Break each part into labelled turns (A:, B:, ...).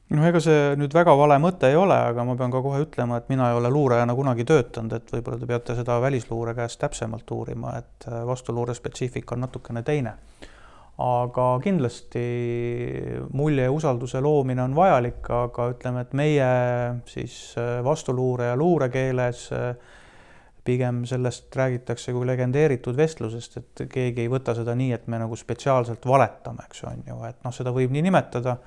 A: No ega see nüüd väga vale mõte ei ole, aga ma pean ka kohe ütlema, et mina ei ole luurajana kunagi töötanud, et võib-olla te peate seda välisluure käest täpsemalt uurima, et vastuluure spetsiifika on natukene teine. Aga kindlasti mulje ja usalduse loomine on vajalik, aga ütleme, et meie siis vastuluure ja luurekeeles pigem sellest räägitakse kui legendeeritud vestlusest, et keegi ei võta seda nii, et me nagu spetsiaalselt valetame, eks on ju, et noh, seda võib nii nimetada,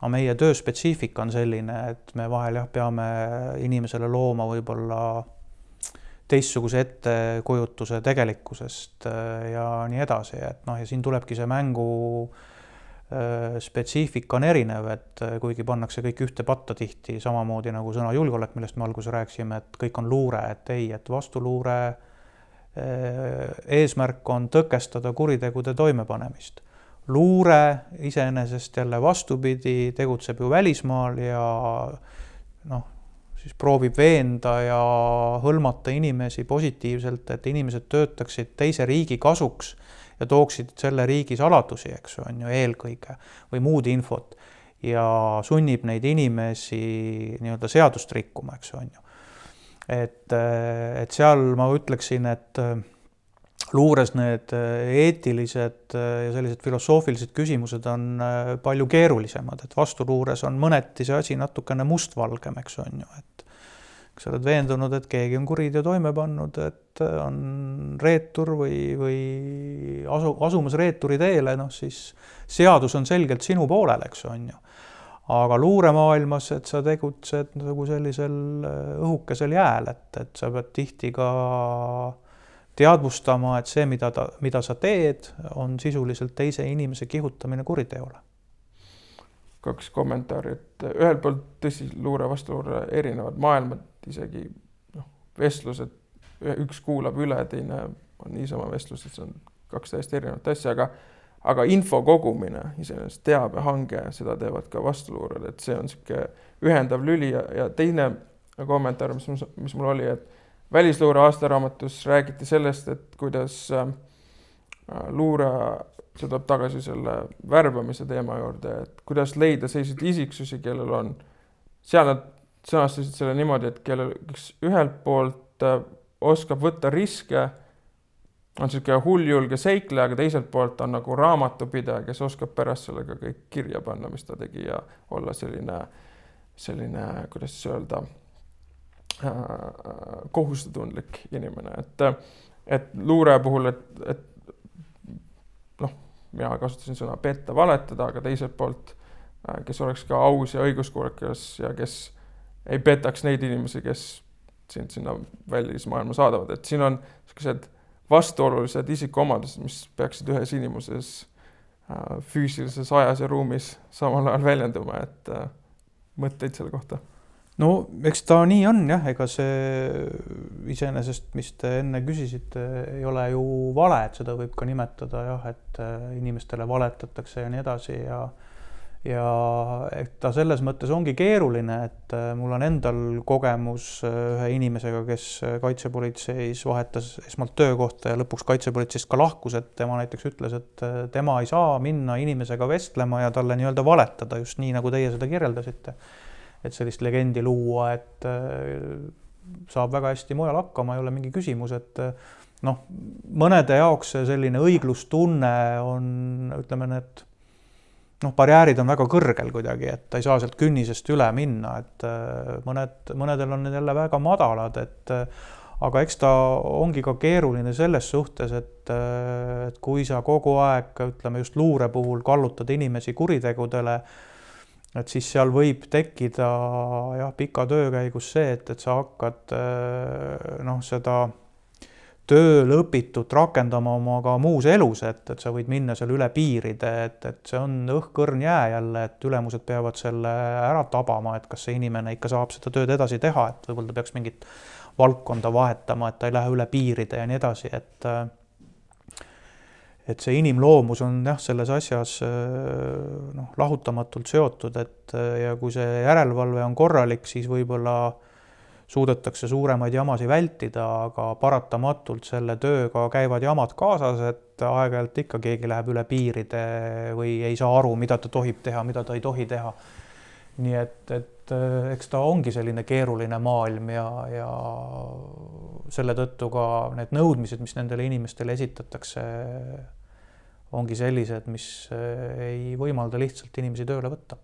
A: aga meie töö spetsiifika on selline, et me vahel jah, peame inimesele looma võib-olla teistsuguse ettekujutuse tegelikkusest ja nii edasi, et noh, ja siin tulebki see mängu spetsiifika on erinev, et kuigi pannakse kõik ühte patta tihti, samamoodi nagu sõna julgeolek, millest me alguses rääkisime, et kõik on luure, et ei, et vastuluure eesmärk on tõkestada kuritegude toimepanemist. Luure iseenesest jälle vastupidi tegutseb ju välismaal ja noh, siis proovib veenda ja hõlmata inimesi positiivselt, et inimesed töötaksid teise riigi kasuks ja tooksid selle riigi saladusi, eks on ju, eelkõige või muud infot ja sunnib neid inimesi nii-öelda seadust rikkuma, eks on ju. Et seal ma ütleksin, et luures need eetilised ja sellised filosoofilised küsimused on palju keerulisemad, et vastuluures on mõneti see asi natukene mustvalgem, eks on ju, et kui sa oled veendunud, et keegi on kuriteo toime pannud, et on reetur või asumas reeturi teele, noh siis seadus on selgelt sinu poolel, eks on ju. Aga luuremaailmas, et sa tegutsed nagu sellisel õhukesel jääl, et sa pead tihti ka teadvustama, et see, mida sa teed, on sisuliselt teise inimese kihutamine kuriteole.
B: Kaks kommentaari, et ühelt poolt tõsi luure vastuluure erinevad maailmad, isegi vestlused, üks kuulab üle, teine on niisama vestlused, see on kaks täiesti erinevat asja, aga info kogumine, iseenesest teabehange, seda teevad ka vastuluured, et see on siuke ühendav lüli ja teine kommentaar, mis mul oli, et välisluure aastaraamatus räägiti sellest, et kuidas luure, see tuleb tagasi selle värbamise teema juurde, et kuidas leida selliseid isiksusi, kellel on, seal nad sõnastasid selle niimoodi, et kellel ühelt poolt oskab võtta riske, on selline hulljulge seikle, aga teiselt poolt on nagu raamatupidaja, kes oskab pärast sellega kõik kirja panna, mis ta tegi ja olla selline, kuidas öelda, kohustutundlik inimene, et luure puhul, et noh, mina kasutasin sõna petta, valetada, aga teiselt poolt, kes oleks ka aus ja õiguskuulekas ja kes ei petaks neid inimesi, kes sind sinna välismaailma saadavad, et siin on sellised vastuolulised isikuomadused, mis peaksid ühes inimeses füüsilises ajas ja ruumis samal ajal väljenduma, et mõtteid selle kohta.
A: No eks ta nii on jah, ega see iseenesest, mis te enne küsisite, ei ole ju vale, et seda võib ka nimetada jah, et inimestele valetatakse ja nii edasi ja et ta selles mõttes ongi keeruline, et mul on endal kogemus ühe inimesega, kes kaitsepolitseis vahetas esmalt töökohta ja lõpuks kaitsepolitseist ka lahkus, et tema näiteks ütles, et tema ei saa minna inimesega vestlema ja talle nii-öelda valetada just nii, nagu teie seda kirjeldasite. Et sellist legendi luua, et saab väga hästi mujal hakkama, ei ole mingi küsimus, et noh, mõnede jaoks selline õiglustunne on, ütleme, need barjäärid on väga kõrgel kuidagi, et ta ei saa sealt künnisest üle minna, et mõnedel on need jälle väga madalad, aga eks ta ongi ka keeruline selles suhtes, et kui sa kogu aeg, ütleme just luure puhul kallutad inimesi kuritegudele, et siis seal võib tekkida jah, pika töö käigus see, et sa hakkad seda tööl õpitut rakendama oma ka muus elus, et sa võid minna seal üle piiride, et see on õhkõrn jää jälle, et ülemused peavad selle ära tabama, et kas see inimene ikka saab seda tööd edasi teha, et võib-olla ta peaks mingit valdkonda vahetama, et ta ei lähe üle piiride ja nii edasi, et see inimloomus on jah, selles asjas lahutamatult seotud, ja kui see järelevalve on korralik, siis võib-olla suudetakse suuremaid jamasid vältida, aga paratamatult selle tööga käivad jamad kaasas, et aeg-ajalt ikka keegi läheb üle piiride või ei saa aru, mida ta tohib teha, mida ta ei tohi teha. nii et eks ta ongi selline keeruline maailm ja selle tõttu ka need nõudmised, mis nendele inimestele esitatakse, ongi sellised, mis ei võimalda lihtsalt inimesi tööle võtta.